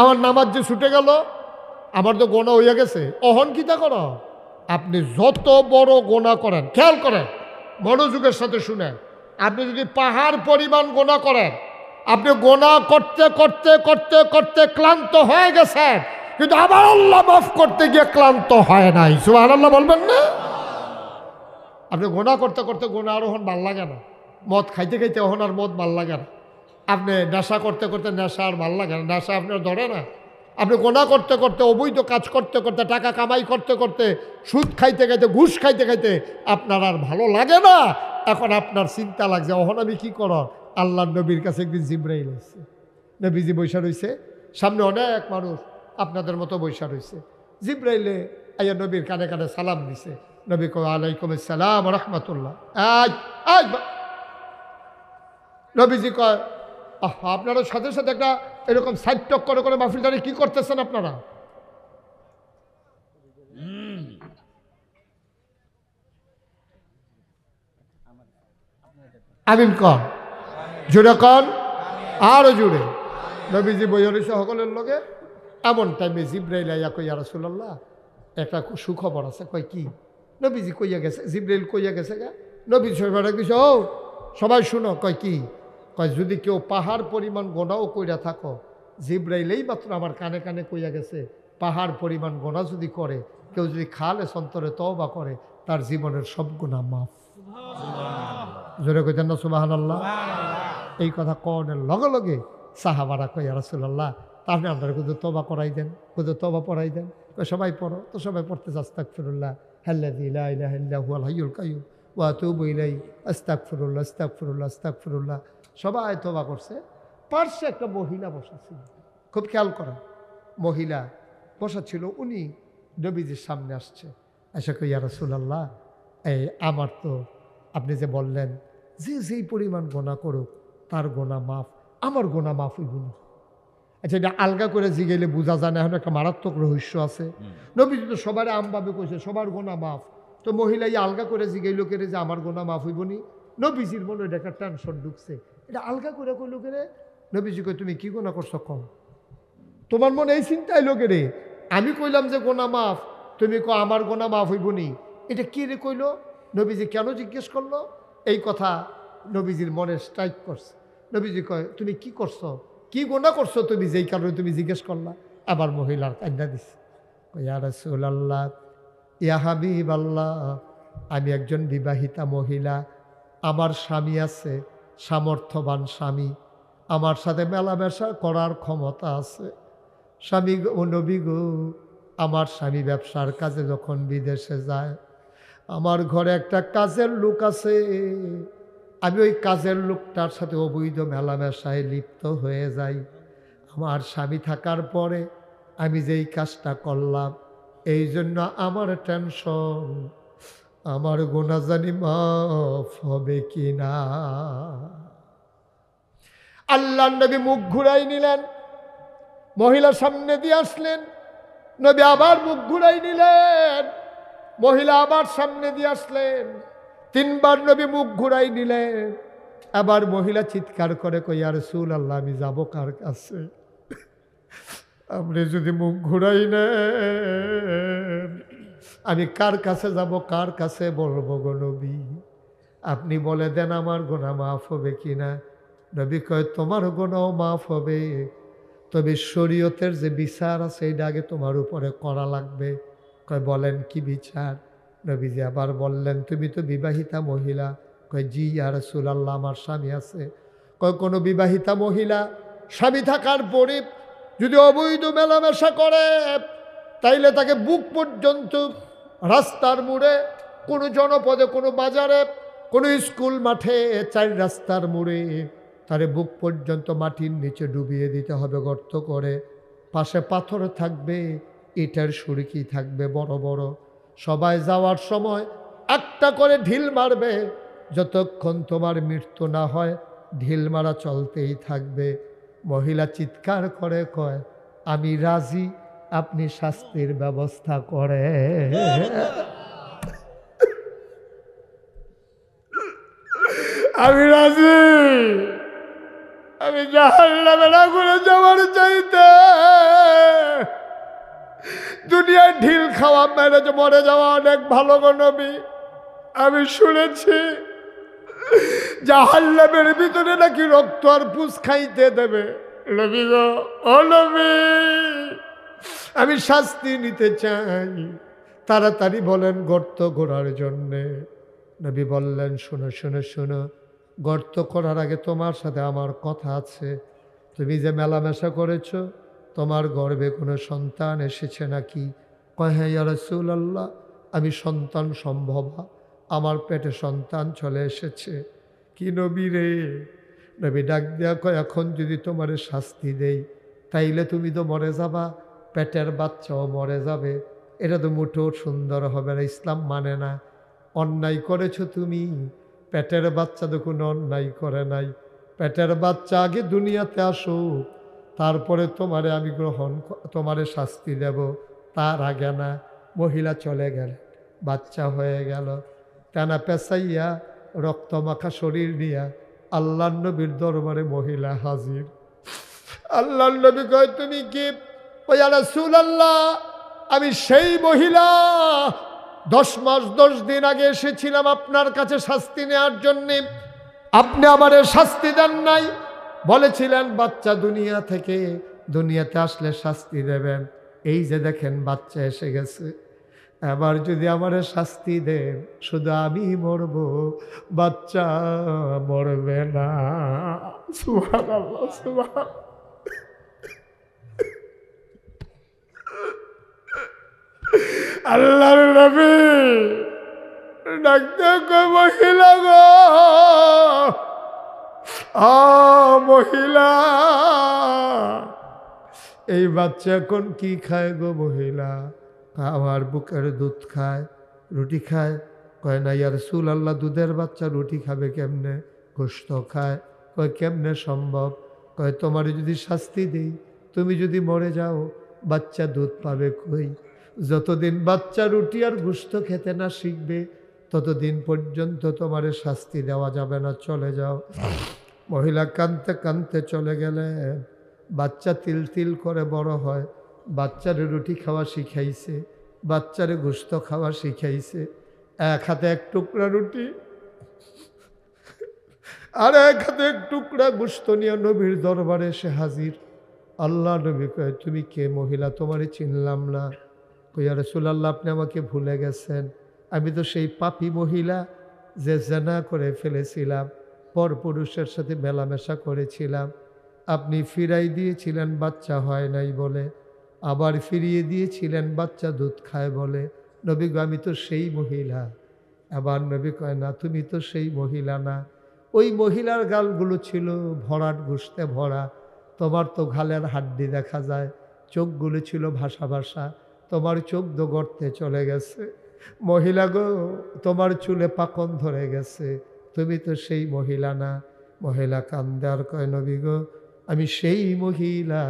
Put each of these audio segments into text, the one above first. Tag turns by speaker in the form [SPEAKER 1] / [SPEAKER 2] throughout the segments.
[SPEAKER 1] আমার নামাজ যে ছুটে গেল, আমার তো গোনা হইয়া গেছে, অহন কিতা করো? আপনি যত বড় গোনা করেন, খেয়াল করেন, মনোযোগের সাথে শুনেন, আপনি যদি পাহাড় পরিমাণ গোনা করেন, আপনি গোনা করতে করতে করতে করতে ক্লান্ত হয়ে গেছেন, কিন্তু আবার আল্লাহ মাফ করতে গিয়ে ক্লান্ত হয় নাই। সুবহানাল্লাহ বলবেন না? আপনি গোনা করতে করতে গোনা আর ওহন ভাল লাগে না, মদ খাইতে খাইতে ওহন আর মদ ভাল লাগে না, আপনি নেশা করতে করতে নেশা আর ভাল লাগে না, নেশা আপনার ধরে না, আপনি গোনা করতে করতে অবৈধ কাজ করতে করতে টাকা কামাই করতে করতে সুদ খাইতে খাইতে ঘুষ খাইতে খাইতে আপনার আর ভালো লাগে না। এখন আপনার চিন্তা লাগছে, ওহন আমি কি করব? আল্লাহ নবীর কাছে একদিন জিব্রাইল এসেছে, নবীজি বৈশা রয়েছে, সামনে অনেক মানুষ আপনাদের মতো বৈশা রয়েছে। জিব্রাইলে আইয়া নবীর কানে কানে সালাম দিছে। নবী কয় আলাইকুম আসসালাম রহমতুল্লাহ। নবীজি কয় আপনারা সাথে সাথে একটা এরকম সাইড টক করে করে মাহফিলটারে কি করতেছেন আপনারা? আমিন কন, জুড়ে কন, আরো জুড়ে। নবীজি বইয়ের সকলের লগে এমন টাইমে জিব্রাইল আইয়া কই, ইয়া রাসূলুল্লাহ একটা সুখবর আছে। কয় কি? নবীজি কইয়া গেছে, জিব্রাইল কইয়া গেছে গা। নবী সবাই দিছে, ও সবাই শুনো। কয় কি? কয় যদি কেউ পাহাড় পরিমাণ গোনাও কইরা থাকো, জিব্রাইলেই মাত্র আমার কানে কানে কইয়া গেছে, পাহাড় পরিমাণ গোনা যদি করে, কেউ যদি খালে সন্তরে তওবা করে, তার জীবনের সব গুনাহ মাফ। জোরে কইতেন না সুবহানাল্লাহ? এই কথা কনের লগে লগে সাহাবারা কয়, ইয়া রাসূলুল্লাহ আপনি আপনার কোথাও তওবা করাই দেন, কোথাও তওবা পড়াই দেন। সবাই পড়ো তো, সবাই পড়তেছে আস্তাগফিরুল্লাহ আল্লাযী লা ইলাহা ইল্লা হুয়াল হাইয়ুল কাইয়্যুম ওয়া আতুবু ইলাইহি আস্তাগফিরুল্লাহ আস্তাগফিরুল্লাহ আস্তাগফিরুল্লাহ। সবাই তওবা করছে। পার্শ্বে একটা মহিলা বসা ছিল, খুব খেয়াল করেন, মহিলা বসা ছিল, উনি নবীজির সামনে আসছে, এসে কই, ইয়া রাসূলুল্লাহ এই আমার তো আপনি যে বললেন যে যেই পরিমাণ গোনা করুক তার গোনা মাফ, আমার গোনা মাফ হইব না। আচ্ছা, এটা আলগা করে জিগাইলে বোঝা যায় না, এখন একটা মারাত্মক রহস্য আছে। নবীজি তো সবার আমভাবে কইছে সবার গোনা মাফ, তো মহিলা আলগা করে জিগাইল কেরে যে আমার গোনা মাফ হইব নি? নবীজির মনে এটা একটা টেনশন ঢুকছে, এটা আলগা করে কইল কেরে? নবীজি কই, তুমি কি গোনা করছো কম? তোমার মনে এই চিন্তা এলো কেরে? আমি কইলাম যে গোনা মাফ, তুমি কো আমার গোনা মাফ হইব নি, এটা কি রে কইল? নবীজি কেন জিজ্ঞেস করলো এই কথা? নবীজির মনে স্ট্রাইক করছে। নবীজি কয়, তুমি কি করছো, কি গোনা করছো তুমি যেই কারণে তুমি জিজ্ঞেস করলা? আবার মহিলার কান্না দিছে, ইয়া রাসূলুল্লাহ ইয়া হাবিবাল্লাহ, আমি একজন বিবাহিতা মহিলা, আমার স্বামী আছে, সামর্থ্যবান স্বামী, আমার সাথে মেলামেশা করার ক্ষমতা আছে। স্বামী ও নবী গো, আমার স্বামী ব্যবসার কাজে যখন বিদেশে যায়, আমার ঘরে একটা কাজের লোক আছে, আমি ওই কাজের লোকটার সাথে অবৈধ মেলামেশায় লিপ্ত হয়ে যাই। আমার স্বামী থাকার পরে আমি যেই কাজটা করলাম, এই জন্য আমার টেনশন, আমার গুনাহ জানি মাফ হবে কি না। আল্লাহর নবী মুখ ঘুরাই নিলেন, মহিলার সামনে দিয়ে আসলেন। নবী আবার মুখ ঘুরাই নিলেন, মহিলা আবার সামনে দিয়ে আসলেন। তিনবার নবী মুখ ঘুরাই নিলেন। আবার মহিলা চিৎকার করে কই, ইয়া রাসূলুল্লাহ আমি যাব কার কাছে? আপনি যদি মুখ ঘুরাই নেন, আমি কার কাছে যাব, কার কাছে বলবো গো নবী? আপনি বলে দেন আমার গুনাহ মাফ হবে কিনা। নবী কয়, তোমার গুনাহ মাফ হবে, তবে শরীয়তের যে বিচার আছে এটা আগে তোমার উপরে করা লাগবে। কয়, বলেন কি বিচার? নবীজি আবার বললেন, তুমি তো বিবাহিতা মহিলা। কয়, জি ইয়া রাসূলুল্লাহ আমার স্বামী আছে। কয়, কোনো বিবাহিতা মহিলা স্বামী থাকার পরে যদি অবৈধ মেলামেশা করে, তাইলে তাকে বুক পর্যন্ত রাস্তার মোড়ে, কোনো জনপদে, কোনো বাজারে, কোনো স্কুল মাঠে, চার রাস্তার মোড়ে তারে বুক পর্যন্ত মাটির নিচে ডুবিয়ে দিতে হবে গর্ত করে। পাশে পাথর থাকবে, ইটের সুরকি থাকবে বড় বড়। সবাই যাওয়ার সময় একটা করে ঢিল মারবে, যতক্ষণ তোমার মৃত্যু না হয় ঢিল মারা চলতেই থাকবে। মহিলা চিৎকার করে কয়, আমি রাজি, আপনি শাস্তির ব্যবস্থা করে। আমি রাজি, আমি জাহান্নামে আগুনে যাওয়ার চাইতে দুনিয়ায় ঢিল খাওয়া মেরে মরে যাওয়া অনেক ভালো গো নবী। আমি শুনেছি জাহান্নামের ভিতরে নাকি রক্ত আর পুষ খাইতে দেবে। নবী গো, ও নবী, আমি শাস্তি নিতে চাই, তাড়াতাড়ি বলেন গর্ত করার জন্যে। নবী বললেন, শোনো শোনো শোনো, গর্ত করার আগে তোমার সাথে আমার কথা আছে। তুমি যে মেলামেশা করেছ, তোমার গর্ভে কোনো সন্তান এসেছে নাকি? কয়, হ্যাঁ ইয়া রাসূলুল্লাহ, আমি সন্তান সম্ভবা, আমার পেটে সন্তান চলে এসেছে। কি নবী রে? নবী ডাক দেয়া কয়, এখন যদি তোমার শাস্তি দেই তাইলে তুমি তো মরে যাবা, পেটের বাচ্চাও মরে যাবে। এটা তো মোটেও সুন্দর হবে না, ইসলাম মানে না। অন্যায় করেছো তুমি, পেটের বাচ্চা তো কোনো অন্যায় করে নাই। পেটের বাচ্চা আগে দুনিয়াতে আসুক, তারপরে তোমারে আমি তোমারে শাস্তি দেব, তার আগে না। মহিলা চলে গেল, বাচ্চা হয়ে গেল। টানা পেঁচাইয়া রক্ত মাখা শরীর নিয়া আল্লাহ নবীর দরবারে মহিলা হাজির। আল্লাহ নবী কয়, তুমি কি? ওই ইয়া রাসূলুল্লাহ, আমি সেই মহিলা 10 মাস 10 দিন আগে এসেছিলাম আপনার কাছে শাস্তি নেওয়ার জন্যে। আপনি আমারে শাস্তি দেন নাই, বলেছিলেন বাচ্চা দুনিয়াতে আসলে শাস্তি দেবেন। এই যে দেখেন বাচ্চা এসে গেছে, এবার যদি আমারে শাস্তি দেন শুধু আমি মরব, বাচ্চা মরবে না। সুবহানাল্লাহ, সুবহান। আল্লাহর নবী ডাকতে কয়, মহিলা গো, মহিলা, এই বাচ্চা এখন কি খায় গো মহিলা? আমার বুকের দুধ খায়, রুটি খায়। কয়, না ইয়া রাসূলুল্লাহ, দুধের বাচ্চা রুটি খাবে কেমনে? গোশত খায়। কয়, কেমনে সম্ভব? কয়, তোমার যদি শাস্তি দিই, তুমি যদি মরে যাও, বাচ্চা দুধ পাবে কই? যতদিন বাচ্চা রুটি আর গোশত খেতে না শিখবে, ততদিন পর্যন্ত তোমারে শাস্তি দেওয়া যাবে না, চলে যাও। মহিলা কাঁদতে কাঁদতে চলে গেলেন। বাচ্চা তিল তিল করে বড় হয়, বাচ্চারে রুটি খাওয়া শিখাইছে, বাচ্চারে গোশত খাওয়া শিখাইছে। এক হাতে এক টুকরা রুটি আর এক হাতে এক টুকরা গোশত নিয়ে নবীর দরবারে এসে হাজির। আল্লাহ নবী কয়, তুমি কে মহিলা? তোমারে চিনলাম না। কই, ইয়া রাসূলুল্লাহ, আপনি আমাকে ভুলে গেছেন। আমি তো সেই পাপী মহিলা যে জেনা করে ফেলেছিলাম, পরপুরুষের সাথে মেলামেশা করেছিলাম। আপনি ফিরাই দিয়েছিলেন বাচ্চা হয় নাই বলে, আবার ফিরিয়ে দিয়েছিলেন বাচ্চা দুধ খায় বলে। নবী গো, আমি তো সেই মহিলা। আবার নবী কয়, না, তুমি তো সেই মহিলা না। ওই মহিলার গালগুলো ছিল ভরাট গোশতে ভরা, তোমার তো ঘালের হাড্ডি দেখা যায়। চোখগুলো ছিল ভাসা ভাসা, তোমার চোখ তো গর্তে চলে গেছে। মহিলা গো, তোমার চুলে পাকন ধরে গেছে, তুমি তো সেই মহিলা না। মহিলা কান্দে আর কয়, নবী গো, আমি সেই মহিলা।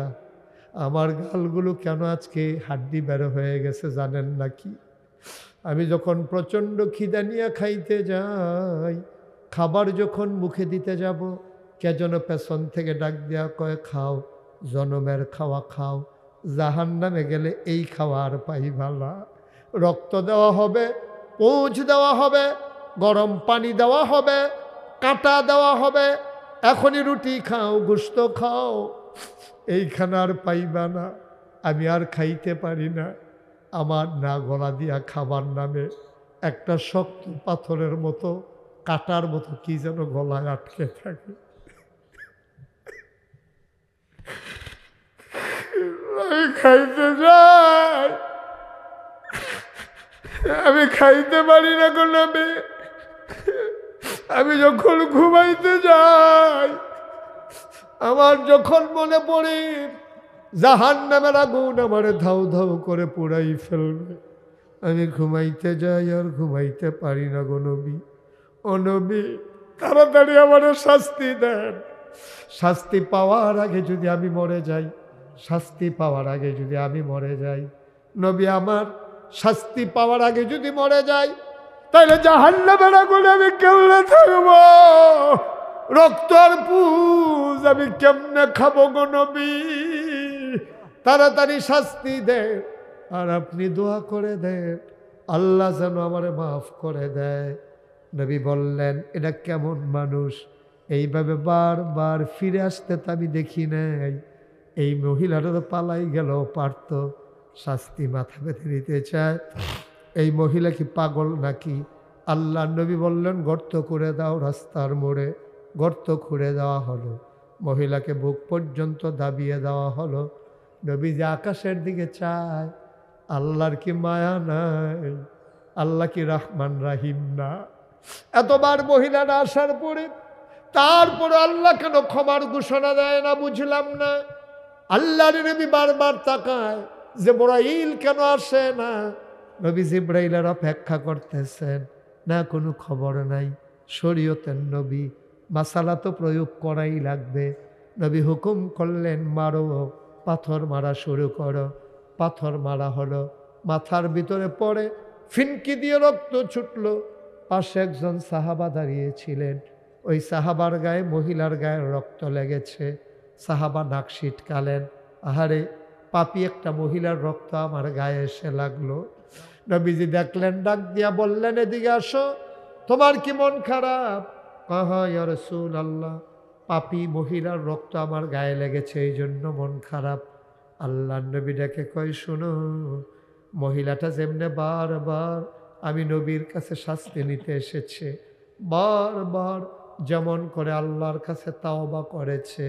[SPEAKER 1] আমার গালগুলো কেন আজকে হাড্ডি বের হয়ে গেছে জানেন নাকি? আমি যখন প্রচণ্ড খিদা নিয়ে খাইতে যাই, খাবার যখন মুখে দিতে যাব, কে যেন পেছন থেকে ডাক দেয়া কয়, খাও, জনমের খাওয়া খাও, জাহান্নামে গেলে এই খাওয়া আর পাইবা না। রক্ত দেওয়া হবে, পৌঁছ দেওয়া হবে, গরম পানি দেওয়া হবে, কাঁটা দেওয়া হবে। এখনই রুটি খাও, গোশত খাও, এইখানে আর পাইবা না। আমি আর খাইতে পারি না। আমার না গলা দিয়া খাবার নামে একটা শক্ত পাথরের মতো, কাটার মতো কি যেন গলায় আটকে থাকে। আমি খাইতে যাই, আমি খাইতে পারি না গো নবী। আমি যখন ঘুমাইতে যাই, আমার যখন মনে পড়ে জাহান্নামের আগুন আমারে ধাউ ধাউ করে পুড়াই ফেলবে, আমি ঘুমাইতে যাই আর ঘুমাইতে পারি না গো নবী। ও নবী, তাড়াতাড়ি আমারে শাস্তি দেন। শাস্তি পাওয়ার আগে যদি আমি মরে যাই, শাস্তি পাওয়ার আগে যদি আমি মরে যাই, নবী আমার শাস্তি পাওয়ার আগে যদি মরে যাই, তাহলে জাহান্নামের আগুনে আমি কেমনে থাকবো? রক্ত আর পুজ আমি কেমনে খাবো গো নবী? তাড়াতাড়ি শাস্তি দে। আর আপনি দোয়া করে দেন আল্লাহ যেন আমারে মাফ করে দেয়। নবী বললেন, এটা কেমন মানুষ, এইভাবে বারবার ফিরে আসতে তো আমি দেখি নাই। এই মহিলাটা তো পালাই গেল, পারত, শাস্তি মাথা বেঁধে নিতে চায়। এই মহিলা কি পাগল নাকি? আল্লাহ নবী বললেন, গর্ত করে দাও রাস্তার মোড়ে। গর্ত খুঁড়ে দেওয়া হলো, মহিলাকে বুক পর্যন্ত দাবিয়ে দেওয়া হলো। নবী যে আকাশের দিকে চায়, আল্লাহর কি মায়া নাই? আল্লাহ কি রহমান রাহিম না? এতবার মহিলারা আসার পরে তারপরে আল্লাহ কেন ক্ষমার ঘোষণা দেয় না বুঝলাম না। আল্লাহর নবী বারবার তাকায় যে জিবরাইল কেন আসে না। নবী জিবরাইলের অপেক্ষা করতেছেন, না কোনো খবর নাই। শরীয়তের নবী, মাসালা তো প্রয়োগ করাই লাগবে। নবী হুকুম করলেন, মারো, পাথর মারা শুরু করো। পাথর মারা হলো, মাথার ভিতরে পড়ে ফিনকি দিয়ে রক্ত ছুটলো। পাশে একজন সাহাবা দাঁড়িয়েছিলেন, ওই সাহাবার গায়ে মহিলার গায়ে রক্ত লেগেছে। সাহাবা নাক ছিটকালেন, আহারে পাপী একটা মহিলার রক্ত আমার গায়ে এসে লাগলো। নবীজি দেখলেন, ডাক দিয়া বললেন, এদিকে আসো, তোমার কি মন খারাপ? কাহা ইয়া রাসূলুল্লাহ, পাপী মহিলার রক্ত আমার গায়ে লেগেছে, এই জন্য মন খারাপ। আল্লাহ নবী ডেকে কয়, শোনো, মহিলাটা যেমনে বারবার আমি নবীর কাছে শাস্তি নিতে এসেছে, বারবার যেমন করে আল্লাহর কাছে তাওবা করেছে,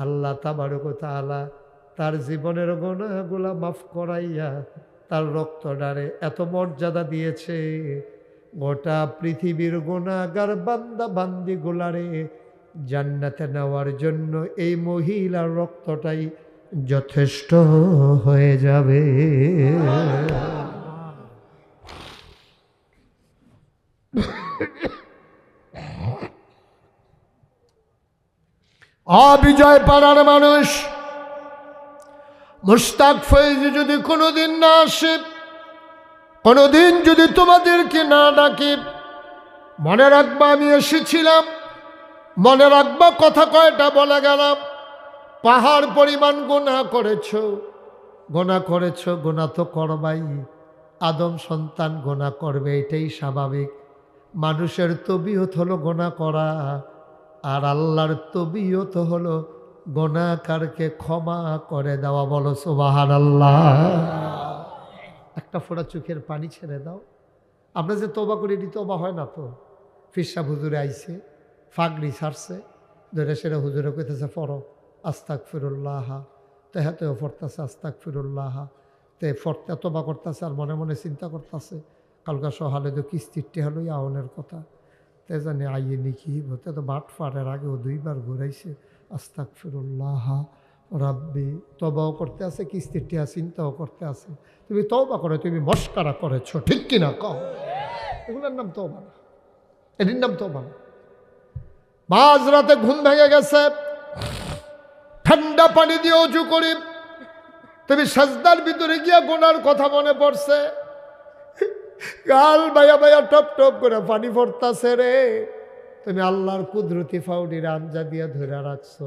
[SPEAKER 1] আল্লাহ তাবারক ওয়া তাআলা তার জীবনের গুনাহগুলা মাফ করাইয়া তার রক্তটারে এত মর্যাদা দিয়েছে, গোটা পৃথিবীর গুনাহগার বান্দা বান্দি গুলারে জান্নাতে নেওয়ার জন্য এই মহিলার রক্তটাই যথেষ্ট হয়ে যাবে। অবিজয় পাড়ার মানুষ মুশতাক ফয়েজি যদি কোনোদিন না আসে, কোনোদিন যদি তোমাদেরকে না ডাকি, মনে রাখবা আমি এসেছিলাম, মনে রাখবা কথা কয়টা বলে গেলাম। পাহাড় পরিমাণ গুনাহ করেছো, গুনাহ করেছো, গুনাহ তো করবাই, আদম সন্তান গুনাহ করবে, এটাই স্বাভাবিক। মানুষের তবিয়ত হলো গুনাহ করা, আর আল্লাহর তবিয়ত হলো গুনাহকারকে ক্ষমা করে দেওয়া। বলো সুবহানাল্লাহ। একটা ফোঁটা চোখের পানি ছেড়ে দাও। আমরা যে তওবা করি, এটি তওবা হয় না তো। ফিরসাব হুজুরে আইছে, ফাগড়ি ছাড়ছে, ধরে সেটা হুজুরে কইতেছে পড়ো আস্তাগফিরুল্লাহ, তেহাতেও পড়তেছে আস্তাগফিরুল্লাহ, তে ফরতে তওবা করতেছে আর মনে মনে চিন্তা করতেছে, কালকা সহালে তো কিস্তিরটি হলো আওনের কথা, তে জানি আইয়ে নিকি বলতে তো বাট ফাটের আগেও দুইবার ঘুরাইছে আস্তাগফিরুল্লাহ রাব্বি। তওবাও করতে আছে, কিস্তিরটি চিন্তাও করতে আছে। তুমি তওবা করে তুমি মস্কারা করেছো, ঠিক কিনা কও? এগুলোর নাম তওবা না, এটির নাম তওবা না। মাঝ রাতে ঘুম ভেঙে গেছে, ঠান্ডা পানি দিয়ে অজু করি, তুমি সাজদার ভিতরে গিয়া গোনার কথা মনে পড়ছে, গাল বাইয়া বাইয়া টপ টপ করে পানি পড়তাছে রে। তুমি আল্লাহর কুদরতি ফাউডির আঞ্জা দিয়া ধরে রাখছো,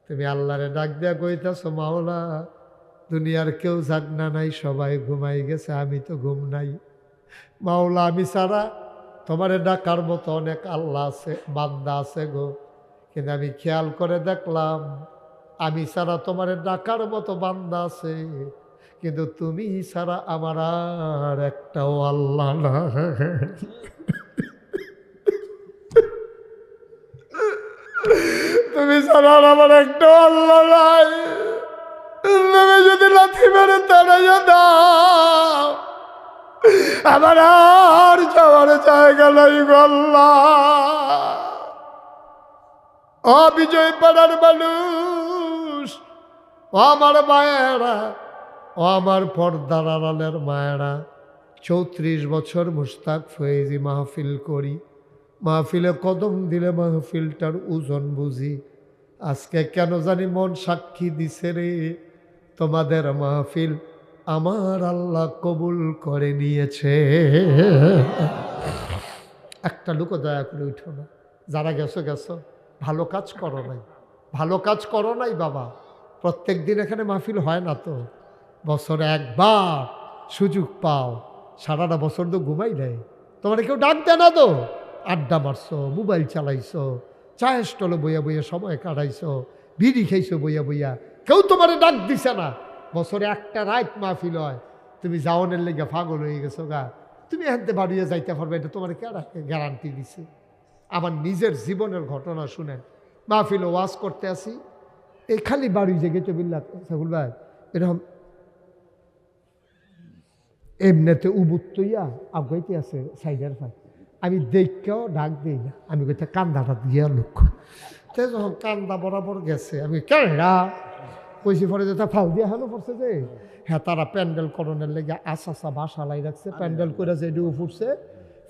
[SPEAKER 1] তুমি আল্লাহরে ডাক দিয়া কইতাছো, মাওলা দুনিয়ার কেউ জাগনা নাই, সবাই ঘুমাই গেছে, আমি তো ঘুম নাই। মাওলা আমি ছাড়া তোমারে ডাকার মতো অনেক আল্লাহ আছে, বান্দা আছে গো, কিন্তু আমি খেয়াল করে দেখলাম আমি ছাড়া তোমারে ডাকার মতো বান্দা আছে, কিন্তু তুমি ছাড়া আমার আর একটাও আল্লাহ না। তুমি ছাড়া আমার একটাও আল্লাহ নাই। তুমি যদি লাথি মেরে তাড়াইয়া দাও, আমার আর যাওয়ার জায়গা নাই গো আল্লাহ। অবিজয় পাড়ার মানুষ, ও আমার মায়েরা, ও আমার পর্দার আড়ালের মায়েরা, 34 বছর মুশতাক ফয়েজি মাহফিল করি, মাহফিলে কদম দিলে মাহফিলটার ওজন বুঝি। আজকে কেন জানি মন সাক্ষী দিছে রে, তোমাদের মাহফিল আমার আল্লাহ কবুল করে নিয়েছে। একটা লোক দয়া করে উঠো না, যারা গেছো গেছো, ভালো কাজ করো নাই, ভালো কাজ করো নাই বাবা। প্রত্যেক দিন এখানে মাহফিল হয় না তো, বছরে একবার সুযোগ পাও, সারাটা বছর তো ঘুমাই নেয়, তোমার কেউ ডাক দেয় না তো, আড্ডা মারছো, মোবাইল চালাইছো, চায়ের স্টলে বইয়া বইয়া সময় কাটাইছো, বিড়ি খাইছো বইয়া বইয়া, কেউ তোমার ডাক দিছে না। বছরে একটা রাত মাহফিল হয়, তুমি যাওনের লেগে পাগল হয়ে গেছো গা, তুমি এখানতে বাড়িয়ে যাইতে পারবে, এটা তোমার গ্যারান্টি দিছে। আমার নিজের জীবনের ঘটনা শুনেন, মাহফিল ওয়াজ করতে আসি, এই খালি বাড়ি জেগে তো বিল্লা সাহুল ভাই এরকম এমনিতে উবুত্তইয়া আগাইতে আছে সাইডের ভাই, আমি দেখকেও ডাক দিই না, আমি কইতে কান্দাটা দিয়ে লোক, তে যখন কান্দা বরাবর গেছে আমি কেরা কইছি পরে যে তা ফাল দিয়ে হানো পড়ছে যে, হ্যাঁ তারা প্যান্ডেল করণের লেগে আশা বাস হালাই রাখছে, প্যান্ডেল করে যেডিও ফুটছে,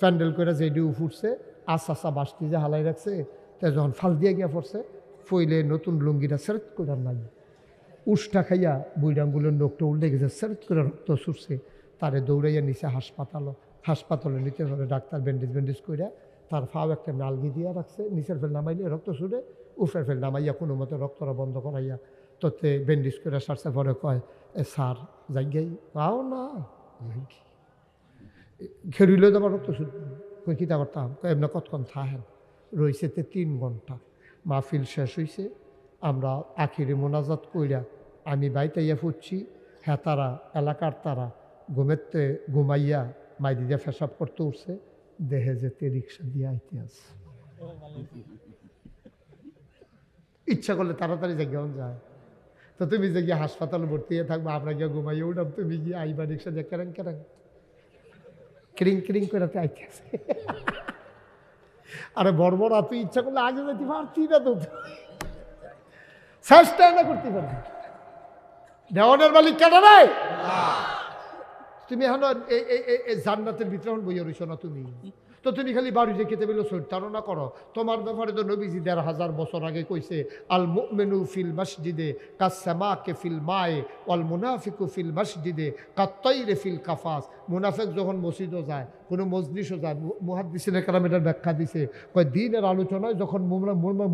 [SPEAKER 1] প্যান্ডেল করে যেডিও ফুটছে, আশা বাসটি যে হালাই রাখছে, তে যখন ফাল দিয়ে গিয়া পড়ছে, ফইলে নতুন লুঙ্গিটা সেরেট করে নাই, উষ্টা খাইয়া বুইডাঙ্গুলের নোকটা উল্টে গেছে, সেরেট করে রক্ত ছুটছে, তারে দৌড়াইয়া নিচে হাসপাতালে নিতে হবে, ডাক্তার ব্যান্ডেজ কইরা তার ফাও একটা নালগি দিয়া রাখছে, নিচের ফেল নামাইলে রক্ত ছুটে, উফের ফেল নামাইয়া কোনো মতে রক্তটা বন্ধ করাইয়া তোতে ব্যান্ডেজ করে সারছে। পরে কয় এ স্যার যাই পাও না খেরিলে যাবার রক্ত ছুট, কই কিতা করতাম, এমনি কতক্ষণ থাহেন, রয়েছে 3 ঘন্টা, মাহফিল শেষ হয়েছে, আমরা আখিরে মোনাজাত কইরা আমি বাইতাইয়া ফুটছি, হ্যাঁ তারা এলাকার তারা ঘুমেতে ঘুমাইয়া মাইদি দিয়ে ফেসাব করতে উঠছে, দেহে যেতে রিক্সা দিয়ে আইতে আছে, ইচ্ছা করলে তাড়াতাড়ি জায়গাও যায়, তো তুমি যে গিয়ে হাসপাতালে ভর্তি হয়ে থাকবো, আমরা গিয়ে ঘুমাইয়া উঠাম, তুমি গিয়ে আইবা রিক্সা দিয়ে কেরাং ক্রিং করে আইতে আছে। আরে বড় তুই ইচ্ছা করলে আগে যেতে পারছি না, তো চেষ্টা না করতে পারবি, দেওয়ানের মালিক কেনা নাই, তুমি এখন এই জান্নাতের ভিতরে এখন বইয়া রইছো না তুমি, তো তুমি খালি বাড়ি যে খেতে বললো ধারণা করো, তোমার ব্যাপারে তো নবীজি 1500 বছর আগে কইছে, আল মুমিনু ফিল মসজিদে কাসসামাকে ফিল মায়ে ওয়াল মুনাফিকু ফিল মসজিদে কাত্তাইরে ফিল কাফাস। মুনাফিক যখন মসজিদও যায়, কোনো মজলিসও যায়, মুহাদ্দিসিনে কেরাম এটার ব্যাখ্যা দিছে, কয় দিনের আলোচনায় যখন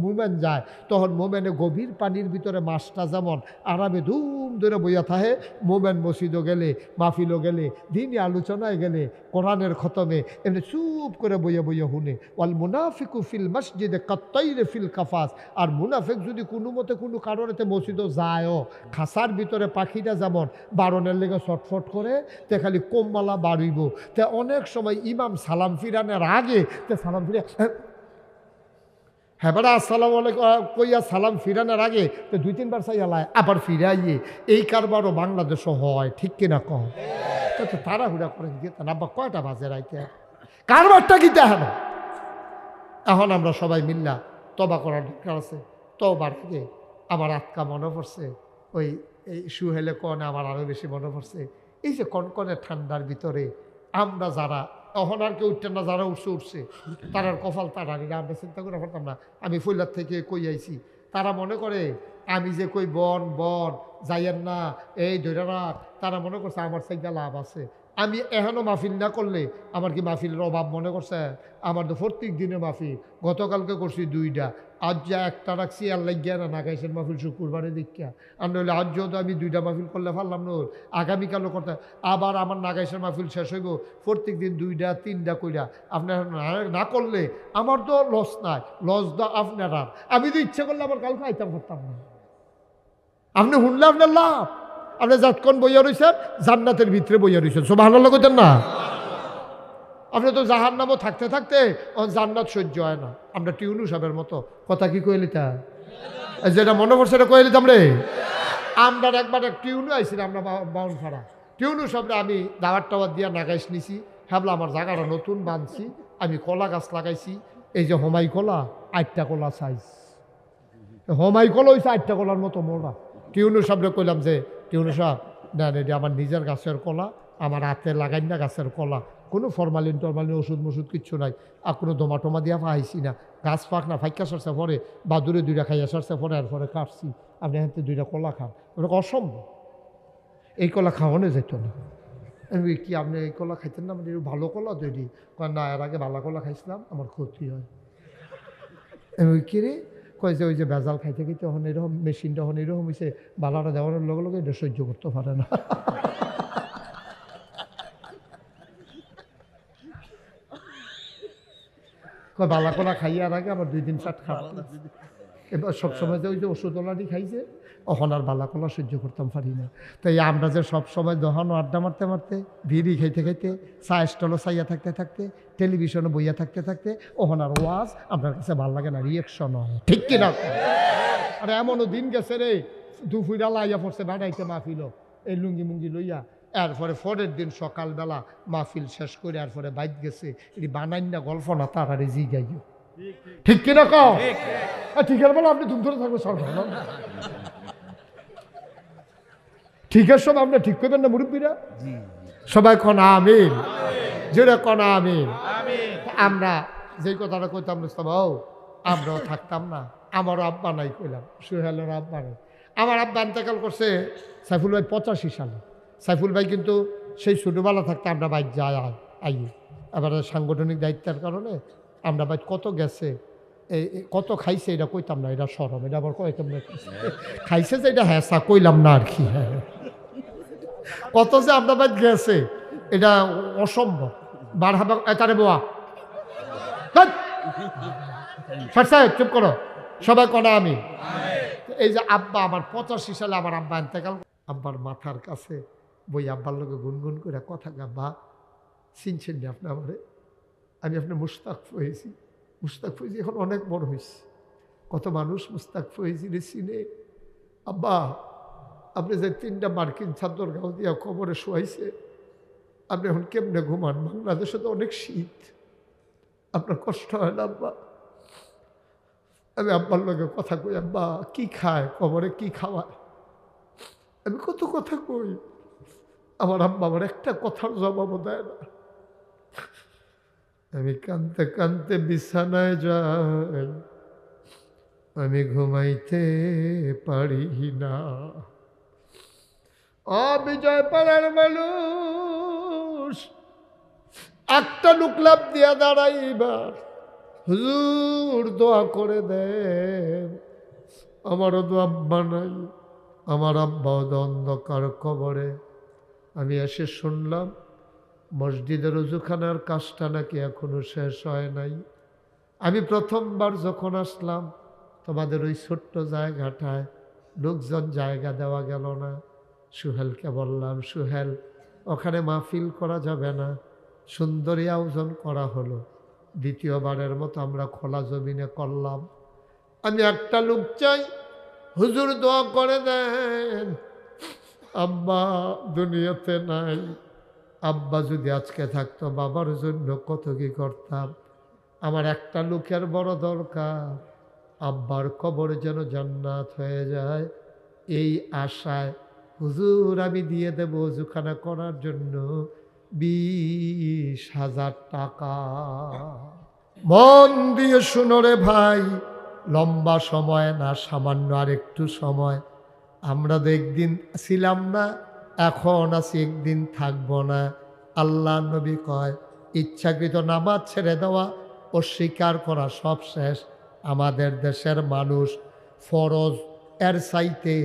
[SPEAKER 1] মুমেন যায়, তখন মোমেনে গভীর পানির ভিতরে মাছটা যেমন আরামে ধুম ধরে বইয়া থাকে, মোমেন মসজিদও গেলে, মাহফিলও গেলে, দিনে আলোচনায় গেলে, কোরআনের খতমে এমনি চুপ করে বইয়া বইয়া হুনে। ওয়াল মুনাফিকু ফিল মসজিদে কাত্তাইরে ফিল কাফাস। আর মুনাফিক যদি কোনো মতে কোনো কারণেতে মসজিদও যায়ও, খাসার ভিতরে পাখিটা যেমন বারণের লেগে ছটফট করে, তে খালি কোমমালা বাড়িব, তে অনেক সময় ইমাম সালাম ফিরানোর আগে তে সালাম ফিরে হ্যাঁ বেড়া আসসালামু আলাইকুম কইয়া সালাম ফিরানোর আগে তো 2-3 বার চাইয়ালায় আবার ফিরাইয়ে, এই কারবারও বাংলাদেশও হয়, ঠিক কিনা কম, তো তাড়াহুড়া করে দিতে না, বা কয়টা বাজে রাইতে কারবারটা কি দেখানো। এখন আমরা সবাই মিল্লা তবা করার দরকার আছে, তবার আগে আমার আটকা মনে পড়ছে, ওই এই সুহেলে কনে আমার আরও বেশি মনে পড়ছে, এই যে কনকনে ঠান্ডার ভিতরে আমরা যারা তখন আর কেউ উঠতেন না, যারা উঠছে তারার কপাল তারা আমরা চিন্তা করে পারতাম না। আমি ফুলার থেকে কই আইছি, তারা মনে করে আমি যে কই বন যাইয়েন না এই ধরে রাখ, তারা মনে করছে আমার সাইডা লাভ আছে। আমি এখনও মাহফিল না করলে আমার কি মাহফিলের অভাব মনে করছে? আমার তো প্রত্যেক দিনে মাহফিল, গতকালকে করছি 2টা, আজ যা একটা রাখছি আর লাগিয়া না নাগাইছেন মাহফিল শুক্রবারে দীক্ষা, আর নইলে আজ যেহেতু আমি 2টা মাহফিল করলে পারলাম না, আগামীকালও করতে, আবার আমার নাগাইছেন মাহফিল শেষ হইব, প্রত্যেক দিন 2টা 3টা কইরা আপনার না করলে আমার তো লস নাই, লস দা আপনার। আমি তো ইচ্ছা করলে আমার কালকে আইতাম করতাম না, আপনি শুনলে আপনার লাভ। আপনি যতক্ষণ বইয়া রয়েছেন জান্নাতের ভিতরে বইয়া রয়েছেন, সুবহানাল্লাহ কইতেন না? আপনি তো জাহান্নামও থাকতে থাকতে জান্নাত সহ্য হয় না। আমরা টিউনু সাহেবের মতো কথা কি কইলি তা যেটা মনে পড়ছে এটা কইলি তামরে। আমরা একবার এক টিউনু আইছিলাম, আমরা বাউন ফাড়া টিউনু সাহেবরা আমি দাওয়াত টাওয়াত দিয়া নাগাইশ নিছি, ভাবলা আমার জায়গাটা নতুন বানছি, আমি কলা গাছ লাগাইছি, এই যে হোমাই কলা 8টা কলা সাইজ, হোমাই কলা হয়েছে 8টা কলার মতো মোড়া। টিউনু সাহেবরে কইলাম যে টিউনু সাহেব না এটা আমার নিজের গাছের কলা, আমার হাতে লাগাই না গাছের কলা, কোনো ফরমালিন টরমালিন ওষুধ মষুধ কিচ্ছু নাই, আর কোনো দমা দিয়া পাইছি না, গাছ পাক না ফাইকা সরছে পরে বাদুরে 2টা খাইয়া সরছে পরে, আর পরে কাটছি, আপনি হাতে 2টা কলা খান, ওটা অসম্ভব, এই কলা খাওয়ানো যেত না। আমি কি আপনি এই কলা খাইতেন না? মানে ভালো কলা তৈরি না, এর আগে ভালো কলা খাইছিলাম, আমার ক্ষতি হয়। আমি কিরে কয় যে ওই যে ভেজাল খাইতে খাইতে তখন এরকম মেশিনটা তখন এরকম হয়েছে, বালাটা দেওয়ার লগে লগে এটা সহ্য করতে পারে না। কয় বালাকলা খাইয়ার আগে আবার 2 দিন চাট খাওয়া। এবার সবসময় যে ওই যে ওষুধওয়ালাটি খাইছে, তখন আর বালাকলা সহ্য করতাম পারি না। তাই আমরা যে সবসময় দহানো আড্ডা মারতে মারতে, বিড়ি খাইতে খাইতে, চা স্টলও চাইয়া থাকতে থাকতে, টেলিভিশনে বইয়া থাকতে থাকতে, ওখান আর ওয়াজ আপনার কাছে ভাল লাগে না, রিয়েকশন হয়, ঠিক কিনা? আরে এমনও দিন গেছে রে, দুপুরা লাইয়া পড়ছে বাড়াইতে মাহফিল, এই লুঙ্গি মুঙ্গি লইয়া, এরপরে পরের দিন সকালবেলা মাহফিল শেষ করে এরপরে বাইক গেছে, এটি বানাই না গল্প না, তার আরে জি গাইও, ঠিক কিনা? কও ঠিক আছে বলো, আপনি ধুম ধরে থাকবে সব ঠিক আছে, সব আপনি ঠিক করবেন না মুরব্বীরা? সবাই কোন আমিন, যেটা কোন আমিন। আমরা যেই কথাটা কইতাম মুস্তাফা, আমরাও থাকতাম না, আমারও আব্বা নাই কইলাম, সুহেলের আব্বা নাই। আমার আব্বা ইন্তেকাল করছে সাইফুল ভাই 85 সালে। সাইফুল ভাই কিন্তু সেই ছোটোবেলা থাকতে আমরা বাইক যাই আই, এবার সাংগঠনিক দায়িত্বের কারণে আমরা বাইক কত গেছে, এই কত খাইছে এটা কইতাম না, এটা সরম, এটা আবার কইতাম না, খাইছে যে এটা হ্যাঁ কইলাম না আর কি। হ্যাঁ, কত যে আমরা বাইক গেছে এটা অসম্ভব। বার হাবা তারে বোয়া চুপ করো, সবাই কনা আমি। এই যে আব্বা আমার 85 সালে আমার আব্বা ইন্তেকাল, আব্বার মাথার কাছে বই আব্বার লোকে গুনগুন করে কথা, আব্বা চিনছেন না আপনি আমারে? আমি আপনার মুশতাক হয়েছি, মুশতাক ফয়েজি এখন অনেক বড় হয়েছি, কত মানুষ মুশতাক ফয়েজিরে চিনে। আব্বা আপনি যে 3টা মার্কিন ছাত্র গাও দিয়া খবরে শোয়াইছে, আপনি এখন কেমনে ঘুমান? বাংলাদেশে তো অনেক শীত, আপনার কষ্ট হয় না আব্বা? আমি আব্বার লগে কথা কই, আব্বা কি খায় কবরে, কি খাওয়ায়? আমি কত কথা কই, আমার আব্বা আমার একটা কথার জবাবও দেয় না। আমি কানতে কানতে বিছানায় যাই, আমি ঘুমাইতে পারি না। বিজয় পাড়ার মানুষ একটা লুকলাপ দিয়া দাঁড়াইবার, হুজুর দোয়া করে দেন। আমারও তো আব্বা নাই, আমার আব্বাও তো অন্ধকার কবরে। আমি এসে শুনলাম মসজিদের ওযুখানার কাজটা নাকি এখনো শেষ হয় নাই। আমি প্রথমবার যখন আসলাম তোমাদের ওই ছোট্ট জায়গাটায় লোকজন জায়গা দেওয়া গেল না। সুহেলকে বললাম, সুহেল ওখানে মাহফিল করা যাবে না, সুন্দরী আয়োজন করা হলো, দ্বিতীয়বারের মতো আমরা খোলা জমিনে করলাম। আমি একটা লোক চাই, হুজুর দোয়া করে দেন। আব্বা দুনিয়াতে নাই, আব্বা যদি আজকে থাকতো বাবার জন্য কত কি করতাম। আমার একটা লোকের বড় দরকার, আব্বার কবর যেন জান্নাত হয়ে যায়, এই আশায় হুজুর আমি দিয়ে দেব ওযুখানা করার জন্য 20,000 টাকা। মন দিয়ে শুনো রে ভাই, লম্বা সময় না, সামান্য আর একটু সময়। আমরা তো একদিন ছিলাম না, এখন আছি, একদিন থাকবো না। আল্লাহ নবী কয় ইচ্ছাকৃত নামাজ ছেড়ে দেওয়া, অস্বীকার করা সব শেষ। আমাদের দেশের মানুষ ফরজ এর চাইতে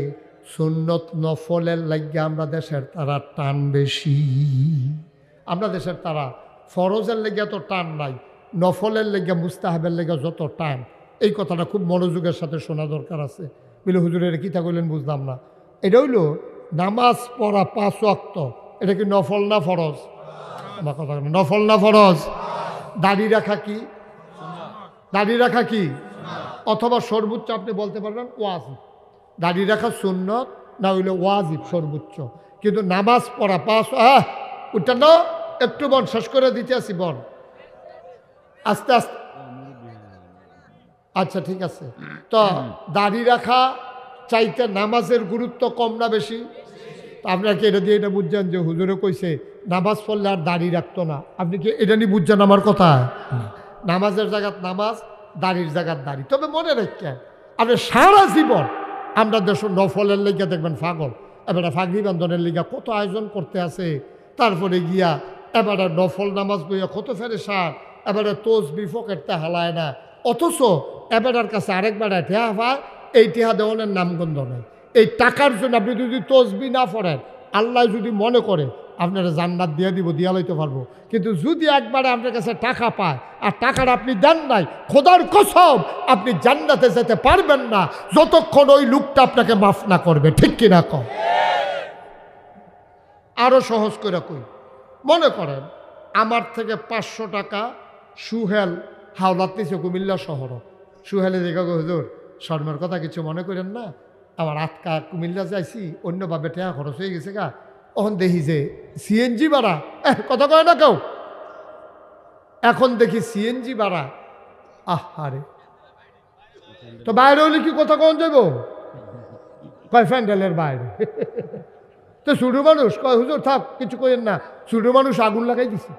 [SPEAKER 1] সুন্নত নফলের লাগিয়ে আমরা দেশের তারা টান বেশি। আমরা দেশের তারা ফরজের লেগে এত টান নাই, নফলের লেগে মুস্তাহাবের লেগে যত টান। এই কথাটা খুব মনোযোগের সাথে শোনা দরকার আছে। বলে হুজুরের কিতা কইলেন বুঝলাম না। এটা হইল নামাজ পড়া 5 ওয়াক্ত, এটা কি নফল না ফরজ? আমার কথা নফল না ফরজ? দাড়ি রাখা কি? দাড়ি রাখা কি? অথবা সর্বোচ্চ আপনি বলতে পারবেন ওয়াজিব। দাড়ি রাখা সুন্নত, না হইলে ওয়াজিব সর্বোচ্চ। কিন্তু নামাজ পড়া 5, ওটা না একটু বন শেষ করে দিতে আসি, বন আস্তে আস্তে। আচ্ছা ঠিক আছে, তো দাড়ি রাখা চাইতে নামাজের গুরুত্ব কম না বেশি? আপনার কি এটা দিয়ে এটা বুঝছেন যে হুজুরে কইছে নামাজ পড়লে আর দাড়ি রাখতো না? আপনি কি এটা নিয়ে বুঝছেন আমার কথা? নামাজের জায়গাত নামাজ, দাড়ির জায়গাত দাড়ি। তবে মনে রাখেন, আপনি সারা জীবন আমরা দেশ নফলের লেগে দেখবেন পাগল, এবারে ফাগরি বান্ধনের লিগা কত আয়োজন করতে আছে, তারপরে গিয়া এবারে নফল নামাজ বইয়া কত ফেরেশান, এবারে তোসবিহ পকেটতে হালায় না। অথচ এবেটার কাছে আরেক বেড়ায় ঠেহা পায়, এই ঠেহা দেওয়ানের নামগন্ধ নেই। এই টাকার জন্য আপনি যদি তসবি না পড়েন, আল্লাহ যদি মনে করে আপনারা জান্নাত দিয়ে দিব, দিয়া লইতে পারবো। কিন্তু যদি একবারে আপনার কাছে টাকা পায় আর টাকাটা আপনি দেন নাই, খোদার কসম আপনি জান্নাতে যেতে পারবেন না যতক্ষণ ওই লোকটা আপনাকে মাফ না করবে। ঠিক কিনা কম? আরো সহজ করে কই, মনে করেন আমার থেকে 500 টাকা সুহেল হাওলাত নিছে কুমিল্লা শহর। সুহেলে দেখা গো হুজুর শর্মের কথা কিছু মনে করেন না, আমার আটকা কুমিল্লা যাইছি, অন্যভাবে টাকা খরচ হয়ে গেছে গা। তখন দেখি যে সিএনজি ভাড়া, কথা কয় না কেউ, এখন দেখি সিএনজি ভাড়া। আরে তো বাইরে হলে কি কথা কন যাব, কয় ফ্যান্ডেলের বাইরে। তো ছোটো মানুষ কয় হুজুর থাক কিছু করেন না, ছোটো মানুষ আগুন লাগাই দিছে।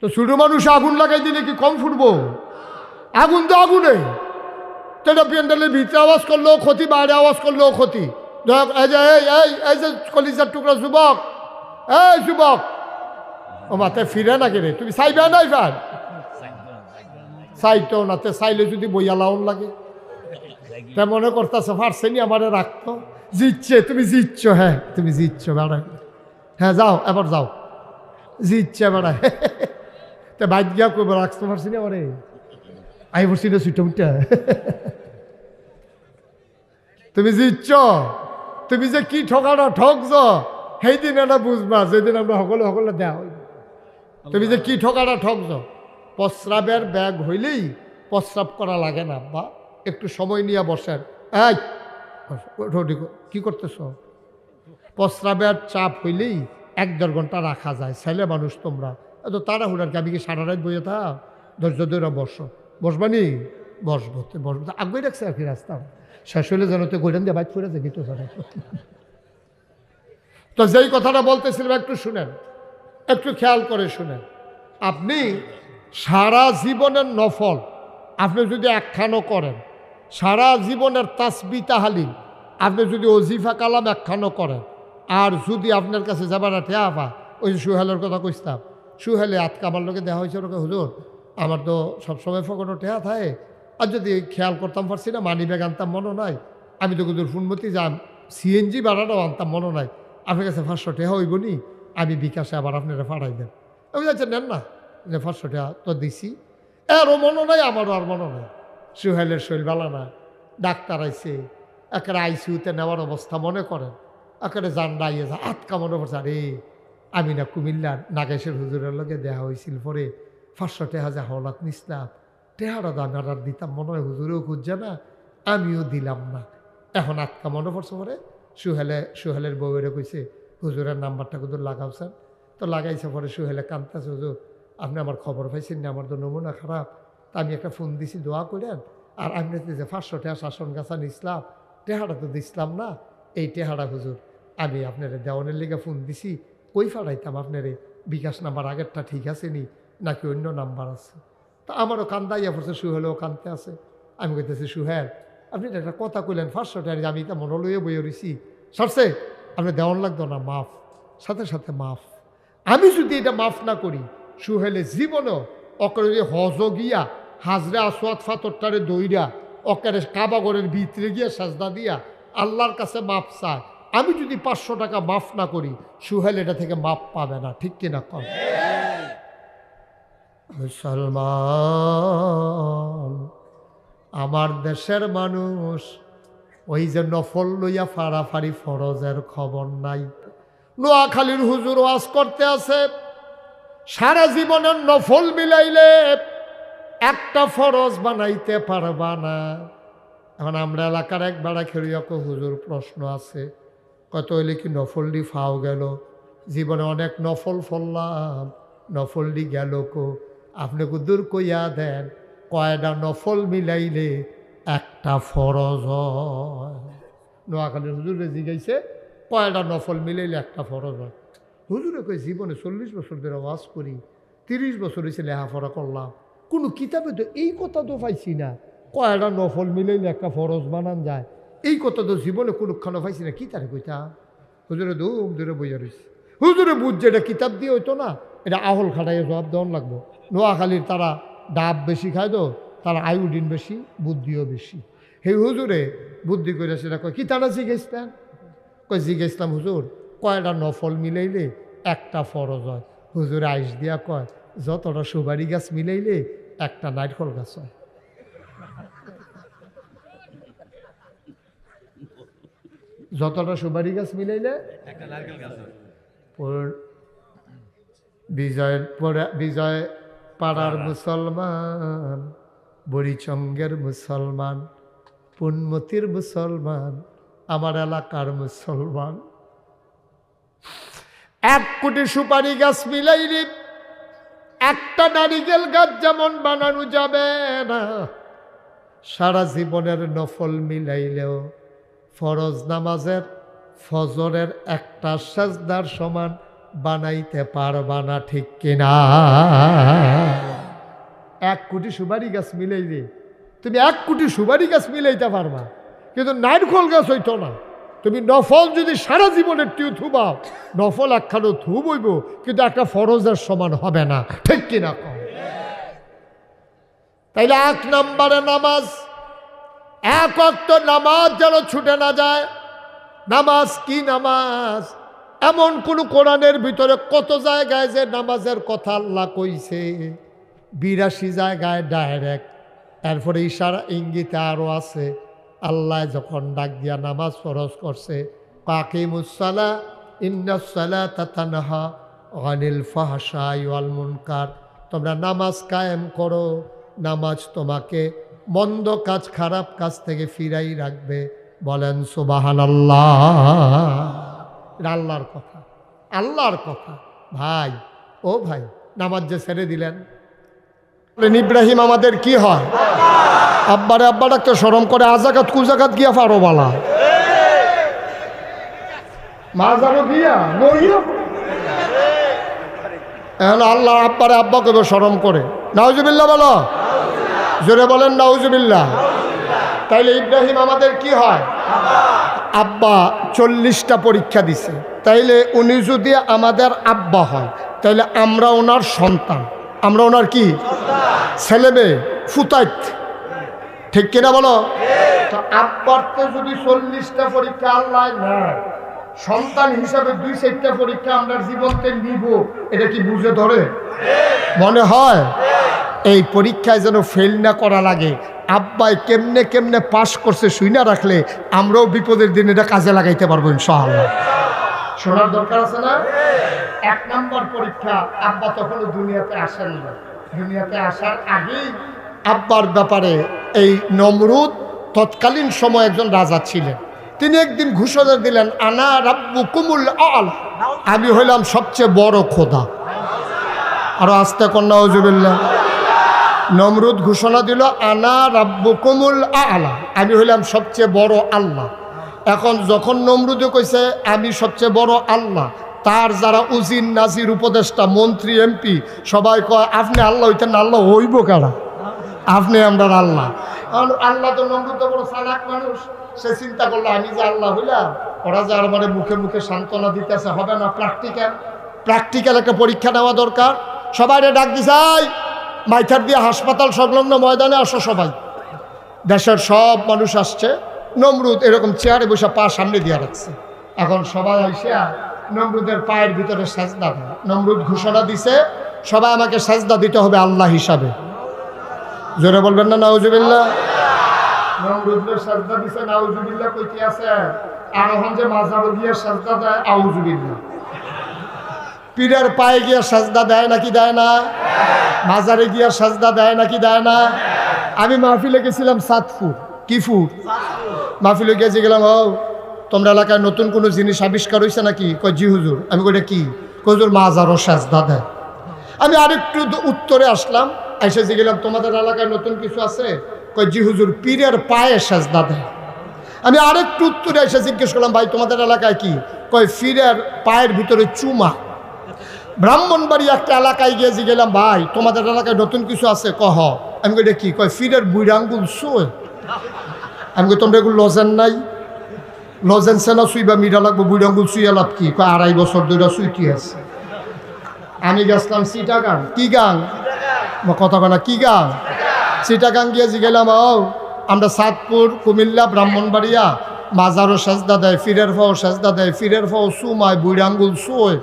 [SPEAKER 1] তো ছোটো মানুষ আগুন লাগাই দিলে কি কম ফুটবো? আগুন তো আগুনে। তো এটা প্যান্ডেলের ভিতরে আওয়াজ করলেও ক্ষতি, বাইরে আওয়াজ করলেও ক্ষতি। এই যে কলিজার টুকরা যুবক, এই যুবক, ও মাথায় ফিরে না কেড়ে, তুমি চাইবে নাই ভাই? চাইতেও না, তে চাইলে যদি বইয়া লাউন লাগে, তা মনে করতেছে ফার্সেনি আমারে রাখতো, জিতছে, তুমি জিতছ, হ্যাঁ তুমি জিতছ বেড়ায়, হ্যাঁ যাও এবার যাও, জিতছে বেড়ায়। তা বাইক গিয়া করবো, রাখতে পারছি না আমারে, আই বসছি না সুইটা উঠা, তুমি জিতছ। তুমি যে কি ঠকানো ঠকছ সেই দিন এটা বুঝবা, যেদিন আমরা সকলে দেওয়া হইব। তুমি যে কি ঠকানো ঠকছ। প্রস্রাবের ব্যাগ হইলেই প্রস্রাব করা লাগে না, বা একটু সময় নিয়ে বসেন। এই কি করতেছ? প্রস্রাবের চাপ হইলেই 1-1.5 ঘন্টা রাখা যায়। ছেলে মানুষ তোমরা এত তাড়াহুড়ার কি? আমি কি সারা রাত বইয়ে থাক? ধৈর্য ধরে বসো, বসবানি, বসবো আগে রাখছে আর কি, রাস্তা শেষ হইলে যেন তো গোল্ডেন দিয়ে বাইক ফুরে দেখি তো। তো যেই কথাটা বলতেছিলাম একটু শুনেন, একটু খেয়াল করে শুনেন। আপনি সারা জীবনের নফল আপনি যদি একখানো করেন, সারা জীবনের তাসবিহ তাহলিল আপনি যদি ওজিফা কালাম একখানো করেন, আর যদি আপনার কাছে যাবার ঠেয়া পা, ওই যে সুহেলের কথা কইতাম, সুহেলে আজকে আমার লোকে দেওয়া হয়েছে, ওকে হুজুর আমার তো সবসময় ফকনো ঠেয়া থাকে, আর যদি খেয়াল করতাম পারছি না, মানি ব্যাগ আনতাম মনে নাই, আমি তো কুদুর ফুনমতি যাম, সিএনজি ভাড়াটাও আনতাম মনে নাই, আপনার কাছে 500 টাকা হইব নি, আমি বিকাশে আবার আপনারা পাঠাই দেন। আমি যাচ্ছি নেন না, 500 টাকা তো দিছি, এরও মনে নাই, আমারও আর মনে নাই। সুহেলের শৈল বালা না, ডাক্তার আইছে, একেবারে আইসিউতে নেওয়ার অবস্থা মনে করেন, একেবারে জান্ডা আইয়ে যা আটকা মনে পড়ছে, আরে আমি না কুমিল্লার নাগেশের হুজুরের লগে দেওয়া হয়েছিল, পরে 500 টাকা যে হাওলাত নিসলাম, টেহারা দাম আর দিতাম মনে হয়, হুজুরেও খুঁজছে না, আমিও দিলাম না। এখন আটকা মনে পড়ছে, পরে সুহেলের বউয়েরে কইছে হুজুরের নাম্বারটা হুজুর লাগাওছেন, তো লাগাইছে। পরে সুহেলে কান্দতেছে, হুজুর আপনি আমার খবর পাইছেন না, আমার তো নমুনা খারাপ, তা আমি একটা ফোন দিছি, দোয়া করেন। আর আমি যে 500 টাকা শাসন গাছা নিসলাম, টেহারা তো দিসলাম না, এই টেহারা হুজুর আমি আপনার দেওয়ানের লিগে ফোন দিছি, ওই ফাড়াইতাম আপনারে, বিকাশ নাম্বার আগেরটা ঠিক আছে নি নাকি অন্য নাম্বার আছে? তা আমারও কান্দাইয়া পড়ছে, সুহেলেও কান্দতে আছে। আমি কইতেছি সুহেল আপনি একটা কথা কইলেন 500 টাকা, আমি তা মনে লইয়ে বইয়ে রইছি, সরছে আপনি দেওয়ান লাগতো না, মাফ, সাথে সাথে মাফ। আমি যদি এটা মাফ না করি, সুহেলে জীবনও অকরে হজ গিয়া হাজরা আসওয়াদ ফাতরটারে দইরা অকারে কাবাগরের ভিতরে গিয়া সাজদা দিয়া আল্লাহর কাছে মাফ চায়, আমি যদি 500 টাকা মাফ না করি, সুহেল এটা থেকে মাফ পাবে না। ঠিক কিনা কম? মুসলমান আমার দেশের মানুষ ওই যে নফল লইয়া ফাড়াফাড়ি ফরজের খবর নাই। নোয়াখালীর হুজুর ওয়াজ করতে আছে, সারা জীবনের নফল মিলাইলে একটা ফরজ বানাইতে পারবা না। এখন আমরা এলাকার এক বেড়া খেলিয়াকে হুজুর প্রশ্ন আছে, কত হইলে কি নফলডি ফাও গেল? জীবনে অনেক নফল ফললাম, নফলডি গেল কো? আপনি কুদুর কইয়া দেন কয়টা নফল মিলাইলে একটা ফরজ হয়? নোয়াখালীর হুজুরে জিগাইছে কয়টা নফল মিলাইলে একটা ফরজ হয়? হুজুরে কই জীবনে 40 বছর ধরে ওয়াজ করি, 30 বছর হয়েছে লেখাপড়া করলাম, কোনো কিতাবে তো এই কথা তো পাইছি না কয়টা নফল মিলাইলে একটা ফরজ বানান যায়, এই কথা তো জীবনে কোনোখানে পাইছি না। কি তারে কইতা? হুজুরে ধুম ধরে বইয়া রয়েছে। হুজুরে বুঝছে এটা কিতাব দিয়ে হইতো না, এটা আহল খাটাইয়ে জবাব দেওয়ান লাগবো। নোয়াখালীর তারা ডাব বেশি খায় তো, তার আয়োডিন বেশি, বুদ্ধিও বেশি। হে হুজুরে বুদ্ধি করে সেটা কয় কি তারা জিজ্ঞেসতেন, কয় জিজ্ঞেসলাম হুজুর কয়টা নফল মিলাইলে একটা ফরজ হয়? হুজুর আইস দিয়া কয় যতটা সুপারি গাছ মিলাইলে একটা নারকেল গাছ হয়। যতটা সুপারি গাছ মিলাইলে একটা নারকেল গাছ হয়। বিজয় পাড়ার মুসলমান, বড়িচঙ্গের মুসলমান, পুনমতির মুসলমান, আমার এলাকার মুসলমান, 1 কোটি সুপারি গাছ মিলাইলে একটা নারিকেল গাছ যেমন বানানো যাবে না, সারা জীবনের নফল মিলাইলেও ফরজ নামাজের ফজরের একটা সাজদার সমান বানাইতে পারবা না, ঠিক কিনা? 1 কোটি সুপারি গাছ মিলাইলে তুমি 1 কোটি সুপারি গাছ মিলাইতে পারবা, কিন্তু নারকেল গাছ হইতো না। তুমি নফল যদি সারা জীবনের টিউ থুবাও, নফল একখানো থু বইব, কিন্তু একটা ফরজের সমান হবে না, ঠিক কিনা? তাইলে 1 নম্বরে নামাজ, 1 ওয়াক্ত নামাজ যেন ছুটে না যায়। নামাজ কি নামাজ? এমন কোন কোরআনের ভিতরে কত জায়গায় যে নামাজের কথা আল্লাহ কইছে, 82 জায়গায় ডাইরেক্ট, এরপরে ইশারা ইঙ্গিতে আরও আছে। আল্লাহ যখন ডাক দিয়া নামাজ ফরজ করছে, আকিমুস সালাহ ইন্নাস সালাতা তানহা আনিল ফাহশাই ওয়াল মুনকার, তোমরা নামাজ কায়েম করো, নামাজ তোমাকে মন্দ কাজ খারাপ কাজ থেকে ফিরাই রাখবে। বলেন সুবহানাল্লাহ। এটা আল্লাহর কথা, আল্লাহর কথা। ভাই ও ভাই, নামাজ যে ছেড়ে দিলেন, ইব্রাহিম আমাদের কি হয়? আব্বারে আব্বা ডাকতে শরম করে, আজাকাত কুজাকাত গিয়া পারো বালা, মাজারও গিয়া মরিয়া। এখন আল্লাহ আব্বারে আব্বা কেবল শরম করে। নাউজুবিল্লাহ বলো, জোরে বলেন নাউজুবিল্লাহ। তাইলে ইব্রাহিম আমাদের কি হয়? আব্বা 40টা পরীক্ষা দিছে, তাইলে উনি যদি আমাদের আব্বা হয়, তাইলে আমরা ওনার সন্তান, আমরা ওনার কি ছেলে মেয়ে, ফুতাইত, ঠিক কিনা বলো? তো আব্বার তো যদি 40টা পরীক্ষা আল্লাহ নেয়, সন্তান হিসাবে 2-4টা পরীক্ষা আমরা জীবনতে নিব, এটা কি বুঝে ধরে? মনে হয় এই পরীক্ষায় যেন ফেল না করা লাগে। আব্বাই কেমনে কেমনে পাশ করছে শুইনা রাখলে আমরাও বিপদের দিন এটা কাজে লাগাইতে পারবো ইনশাআল্লাহ। শোনার দরকার আছে না? 1 নম্বর পরীক্ষা, আব্বা তখন দুনিয়াতে আসেন না। দুনিয়াতে আসার আগেই আব্বার ব্যাপারে এই নমরুদ তৎকালীন সময় একজন রাজা ছিলেন, তিনি একদিন ঘোষণা দিলেন, আনা রাব্বুকুমুল আ'লা, আমি হইলাম সবচেয়ে বড় খোদা। আরো আস্তে কন্যা নাউজুবিল্লাহ। নমরুদ ঘোষণা দিল, আনা রাব্বুকুমুল আ'লা, আমি হইলাম সবচেয়ে বড় আল্লাহ। এখন যখন নমরুদে কইছে আমি সবচেয়ে বড় আল্লাহ, তার যারা উজির নাজির উপদেষ্টা মন্ত্রী এমপি সবাই কয় আপনি আল্লাহ হইতেন না, আল্লাহ হইব কারা, আপনি আমরা আল্লাহ। আল্লাহ তো নমরুদ বড় চালাক মানুষ, সে চিন্তা করলো আমি যে আল্লাহ হইলাম, ওরা যে আর মানে মুখে মুখে সান্ত্বনা দিতেছে হবে না, প্র্যাকটিক্যাল একটা পরীক্ষা নেওয়া দরকার। সবাই ডাক দিছে, মাইথার দিয়ে হাসপাতাল সংলগ্ন ময়দানে আসো সবাই। দেশের সব মানুষ আসছে, নমরুদ এরকম চেয়ারে বসে পা সামনে দিয়ে রাখছে। এখন সবাই এসে নমরুদের পায়ের ভিতরে সাজদা দেয়। নমরুদ ঘোষণা দিছে, সবাই আমাকে সাজদা দিতে হবে আল্লাহ হিসাবে। জোরে বলবেন না নাউজুবিল্লাহ। নমরুদের সাজদা দিছে, নাউজুবিল্লাহ কইতে আছে। আর এখন যে মাজারে গিয়ে সাজদা দেয়, আউজুবিল্লাহ। পীরের পায়ে গিয়ে সাজদা দেয় নাকি দেয় না? মাজারে গিয়া সাজদা দেয় নাকি দেয় না? আমি মাহফিলে গেছিলাম সাতপুর, কি ফুর মাহফিলে গিয়েছি, গেলাম ও তোমরা এলাকায় নতুন কোনো জিনিস আবিষ্কার হয়েছে নাকি? কয় জি হুজুর। আমি কইটা কি? হুজুর মাজারও সাজদা দেয়। আমি আরেকটু উত্তরে আসলাম, এসে যে গেলাম তোমাদের এলাকায় নতুন কিছু আছে? কয় জি হুজুর, পীরের পায়ে সাজদা দেয়। আমি আরেকটু উত্তরে এসে জিজ্ঞেস করলাম ভাই তোমাদের এলাকায় কি? কয় পীরের পায়ের ভিতরে চুমা। ব্রাহ্মণবাড়ি একটা এলাকায় গিয়ে গেলাম ভাই তোমাদের এলাকায় নতুন কিছু আছে? কহ। আমি কই এটা কি? কয় ফিরের বুড়ি আঙ্গুল শুয়ে। আমি কই তোমরা এগুলো লজেন নাই? লজেন সেনা শুইবা মিরা লাগবো, বুড়ি আঙ্গুল শুয়ে লাভ কি? কয় 2.5 বছর ধরে শুইতে আছে। আমি গেছিলাম চিটাগাং। কি গাং? কথা বলা কি গাং? চিটাগাং গিয়ে জিগেলাম আমরা সাতপুর কুমিল্লা ব্রাহ্মণবাড়িয়া মাজারও সেজদা দেয়, ফিরের ফাও সেজদা দেয়, ফিরের ফাও সুমায় বুড়ি আঙ্গুল শুয়,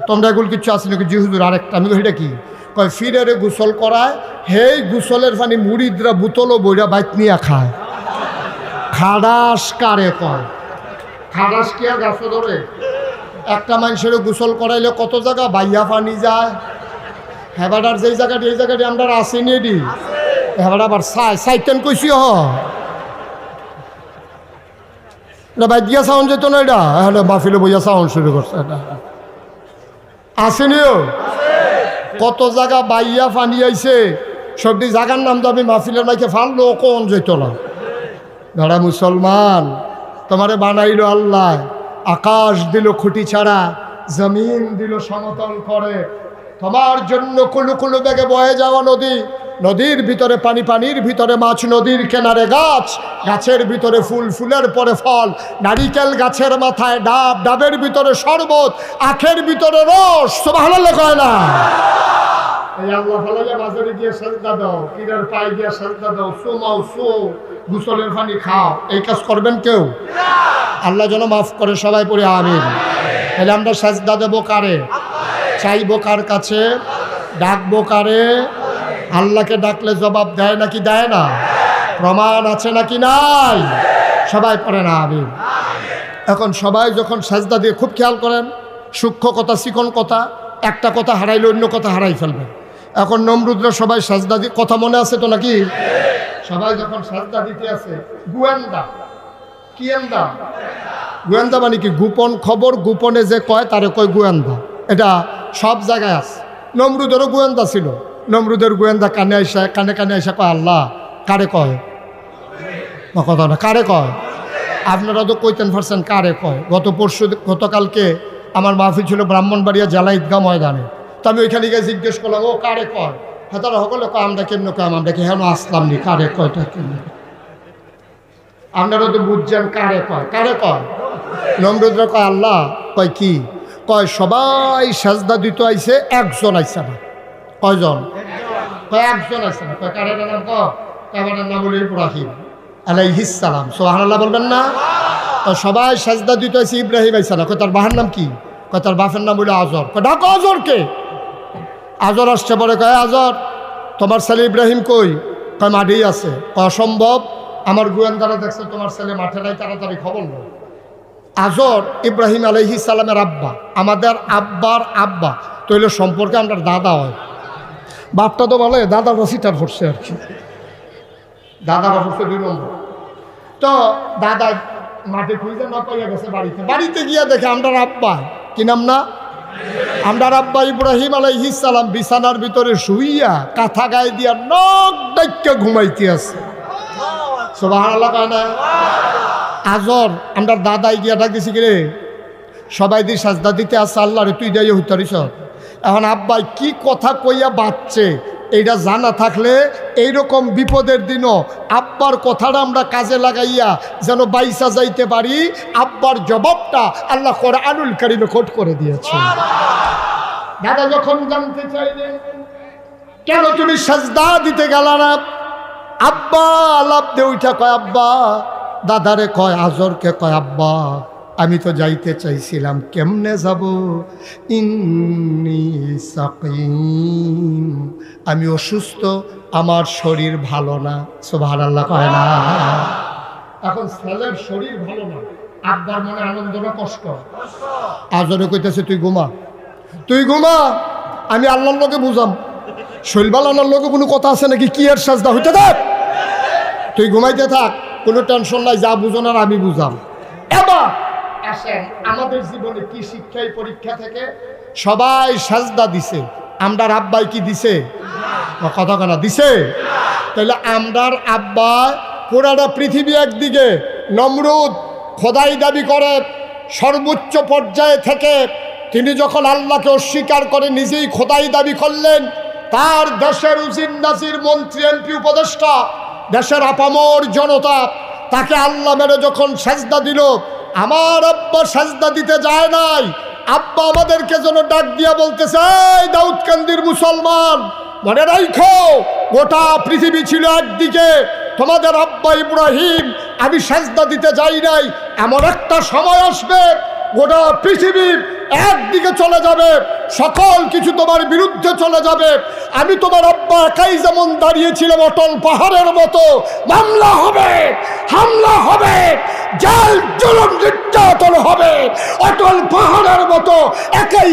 [SPEAKER 1] তোমরা এগুলো কিচ্ছু আসি নাকি? জি হুজুর আরেকটা। আমি এটা কি কয়? ফিরের গোসল করায়, হেই গোসলের পানি মুড়িদরা বুতলও বইরা বাইক নিয়ে খায়। খাডাস কারে কয়? খাডাস কি আর গাছ ধরে? একটা মানুষের গোসল করাইলে কত জায়গা বাইয়া পানি যায়। হেবাডার যেই জায়গাটি এই জায়গাটি আমরা আসিনি এটি হেবাডা আবার সাইতেন কইছি এটা বাইক গিয়া সাউন্ড যেত না, এটা হ্যাঁ মাহফিলে বইয়া সাউন্ড শুরু করছে। এটা আসেনিও কত জায়গা বাইয়া পানি আইছে, সবটি জায়গার নাম তো আমি মাহফিলের মাইকে ফাললো কোন যেত না। দাঁড়া মুসলমান, তোমারে বানাইলো আল্লাহ, আকাশ দিল খুঁটি ছাড়া, জমিন দিল সমতল করে, তোমার জন্য কুলু কুলু বেগে বয়ে যাওয়া নদী, নদীর ভিতরে পানি, পানির ভিতরে মাছ, নদীর কিনারে গাছ, গাছের ভিতরে ফুল, ফুলের পরে ফল, নারিকেল গাছের মাথায় ডাব, ডাবের ভিতরে শরবত, আখের ভিতরে রস। সুবহানাল্লাহ কয় না? এই আল্লাহ ফালাইয়া বাজারে গিয়ে সাজদা দাও, পীরের পায়ে গিয়ে সাজদা দাও, সুমাও সু, গোসলের পানি খাও, এই কাজ করবেন কেউ? আল্লাহ যেন মাফ করে, সবাই পড়ে আমিন। তাহলে আমরা সাজদা দেবো কারে? চাইবো কার কাছে? ডাকবো কারে? আল্লাহকে ডাকলে জবাব দেয় নাকি দেয় না? প্রমাণ আছে নাকি নাই? সবাই পড়ে না আমিন। এখন সবাই যখন সাজদা দিয়ে, খুব খেয়াল করেন, সূক্ষ্ম কথা, চিকন কথা, একটা কথা হারাইলে অন্য কথা হারাই ফেলবেন। এখন নমরুদরা সবাই সাজদা দিয়ে, কথা মনে আছে তো নাকি? সবাই যখন সাজদা দিতে আছে, গোয়েন্দা কি এন্দা? গোয়েন্দা মানে কি? গোপন খবর গোপনে যে কয় তারে কয় গোয়েন্দা। এটা সব জায়গায় আছে। নমরুদেরও গোয়েন্দা ছিল। নমরুদের গোয়েন্দা কানে আইসা, কানে কানে আইসা কয় আল্লাহ কারে কয়? কথা না, কারে কয়? আপনারা তো কইতেন পারছেন কারে কয়। গতকালকে আমার মাহফিল ছিল ব্রাহ্মণবাড়িয়া জেলা ঈদগাহ ময়দানে। তো আমি ওইখানে গিয়ে জিজ্ঞেস করলাম, ও কারে কয়? হ্যাঁ, তারা সকলে কয় আমরা কেমন কয়, আমরা কি হেন আসলাম নি, কারে কয়টা কেমন? আপনারা তো বুঝছেন কারে কয়। কারে কয়? নমরুদরা কয় আল্লাহ কয় কি? কয় সবাই সাজদা দিতে আইছে, একজন আইসা না। কয়জন? কয় একজন আইসা না। কয় কারে নাম? কয় নাম হলো ইব্রাহিম আলাইহিস সালাম। সুবহানাল্লাহ বলবেন না? সবাই সাজদা দিতে আইছে, ইব্রাহিম আইসা না। কয় তার বাবার নাম কি? কয় তার বাপের নাম হলো আজর। কয় ডাকো আজরকে। আজর আসছে, পরে কয় আজর তোমার ছেলে ইব্রাহিম কই? কয় মাঠেই আছে। কয় অসম্ভব, আমার গোয়েন্দারা দেখছে তোমার ছেলে মাঠে নাই, তাড়াতাড়ি খবর নাও। আজর ইব্রাহিম আলাইহিস সালামের আব্বা, আমাদের আব্বার আব্বা তো হইলে সম্পর্কে আমরা দাদা হয়। বাপটা তো বলে দাদার রসিটার পড়ছে আর কি, দাদারা পড়ছে 2 নম্বর। তো দাদা মাঠে খুঁজে না পাইয়া গেছে বাড়িতে। বাড়িতে গিয়া দেখে আমরার আব্বা, কি নাম না? আমরার আব্বা ইব্রাহিম আলাইহিস সালাম বিছানার ভিতরে শুইয়া কাঁথা গায়ে দিয়া নখ ডাইক্কা ঘুমাইতে আছে। সুবহানাল্লাহ কয় না? আজর আমরা দাদাই গিয়া ডাক দিছি, কিরে সবাই দিয়ে সাজদা দিতে আসছে আল্লাহ রে, তুই যাই হইতারিস। এখন আব্বাই কি কথা কইয়া বাচ্চে এইটা জানা থাকলে এইরকম বিপদের দিনও আব্বার কথাটা আমরা কাজে লাগাইয়া যেন বাইসা যাইতে পারি। আব্বার জবাবটা আল্লাহ কোরআনুল কারীমে কোট করে দিয়েছে। দাদা যখন জানতে চাইলেন কেন তুমি সাজদা দিতে গেলা না, আব্বা লাভ দিয়ে উঠা কয় আব্বা, দাদারে কয় আজরকে কয় আব্বা আমি তো যাইতে চাইছিলাম, কেমনে যাব? ইন্নী সাকিম, আমি অসুস্থ, আমার শরীর ভালো না। সুবহানাল্লাহ কয় না? এখন ছেলের শরীর ভালো না, আব্বার মনে আনন্দ না কষ্ট? আজরে কইতেছে তুই ঘুমা, তুই ঘুমা, আমি আল্লাহর লোকে বুঝাম। শরীর ভালো আল্লাহর লোকে কোনো কথা আছে নাকি? কি এর সাজদা হইতে থাক, তুই ঘুমাইতে থাক, কোনো টেনশন নাই, যা বুঝো না আমি বুঝাম। এবার আসেন আমাদের জীবনে কি শিক্ষাই পরীক্ষা থেকে সবাই সাজদা দিছে, আমরার আব্বাই কি দিছে? কথা কেনা দিছে? তাহলে আমরার আব্বা পুরাটা পৃথিবী একদিকে, নমরুদ খোদাই দাবি করে সর্বোচ্চ পর্যায়ে থেকে তিনি যখন আল্লাহকে অস্বীকার করে নিজেই খোদাই দাবি করলেন, তার দেশের উজির নাজির মন্ত্রী এমপি উপদেষ্টা দেশের আপামর জনতা তাকে আল্লাহ মেরে যখন সাজদা দিল, আমার আব্বা সাজদা দিতে যায় নাই। আব্বা আমাদেরকে যেন ডাক দিয়া বলতেছে, এই দাউদকান্দির মুসলমান, মনে রাখো, গোটা পৃথিবী ছিল একদিকে, তোমাদের আব্বা ইব্রাহিম আমি সেজদা দিতে যাই নাই, এমন একটা সময় আসবে গোটা পৃথিবী একদিকে চলে যাবে, সকল কিছু তোমার বিরুদ্ধে চলে যাবে। আমি তোমার আব্বা একাই যেমন দাঁড়িয়েছিলাম অটল পাহাড়ের মতো, মামলা হবে, হামলা হবে, জাল জুলুম নির্যাতন হবে, অটল পাহাড়ের মতো একাই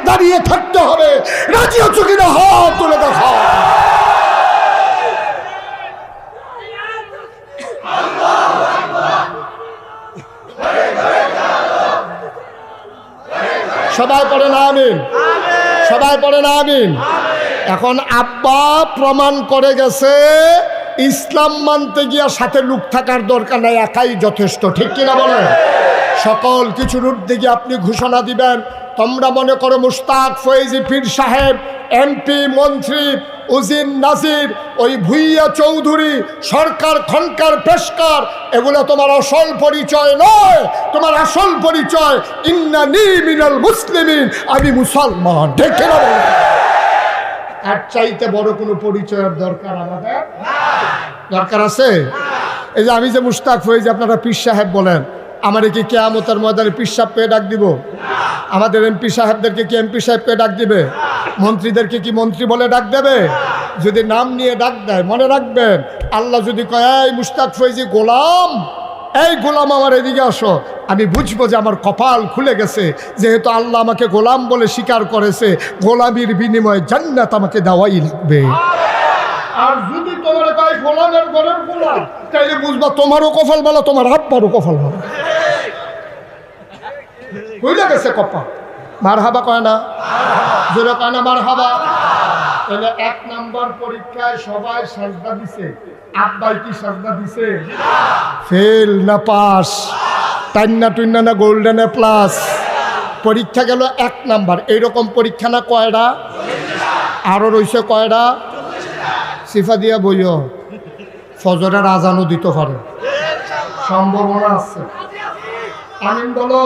[SPEAKER 1] দাঁড়িয়ে থাকতে হবে। রাজি আছো কিনা হাত তুলে দেখো। সবাই পড়ে না আমিন, সবাই পড়ে না আমিন। এখন আব্বা প্রমাণ করে গেছে ইসলাম মানতে গিয়া সাথে লোক থাকার দরকার নাই, একাই যথেষ্ট। ঠিক কিনা বলেন? সকল কিছুর ঊর্ধ্বে গিয়ে আপনি ঘোষণা দিবেন। তোমরা মনে করো মুশতাক ফয়েজি পীর সাহেব, এমপি, মন্ত্রী, উজির, নাজির, ওই ভুইয়া চৌধুরী, সরকার, খনকার, পেশকার, এগুলো তোমার আসল পরিচয় নয়। তোমার আসল পরিচয় ইন্নানি মিনাল মুসলিমিন, আমি মুসলমান। ঠিক কিনা বলেন? আর চাইতে বড় কোনো পরিচয়ের দরকার আমাদের দরকার আছে? এই যে আমি যে মুশতাক ফয়েজি, আপনারা পীর সাহেব বলেন, আমারে কি কিয়ামতের ময়দানে পীর সাহেব পেয়ে ডাক দিব? আমাদের এমপি সাহেবদেরকে কি এমপি সাহেব পেয়ে ডাক দিবে? মন্ত্রীদেরকে কি মন্ত্রী বলে ডাক দেবে? যদি নাম নিয়ে ডাক দেয়, মনে রাখবেন, আল্লাহ যদি কয় এই মুশতাক ফয়েজি গোলাম, এই গোলাম আমার এদিকে আসো, আমি বুঝবো যে আমার কপাল খুলে গেছে, যেহেতু আল্লাহ আমাকে গোলাম বলে স্বীকার করেছে, গোলামির বিনিময়ে জান্নাত আমাকে দেওয়াই লাগবে। আর যদি তোমার কয় গোলামের ঘরের গোলাম, তাইলে বুঝবা তোমারও কপাল ভালো, তোমার আব্বারও কপাল ভালো। বুঝলে গেছে কপাল। মার হাবা কয় না, জোরে কয় না মার হাবা। তাহলে 1 নম্বর পরীক্ষায় সবাই সাজদা দিছে, আব্বাই কি সাজদা দিছে? ফেল না পাস, টান্না টুন্না না গোল্ডেনে প্লাস। পরীক্ষা গেল 1 নাম্বার। এইরকম পরীক্ষা না কয়টা? আরো রয়েছে কয়টা? সিফা দিয়া বইও, ফজরের আজানও দিতে পারে, সম্ভাবনা আছে। আমিন বলো।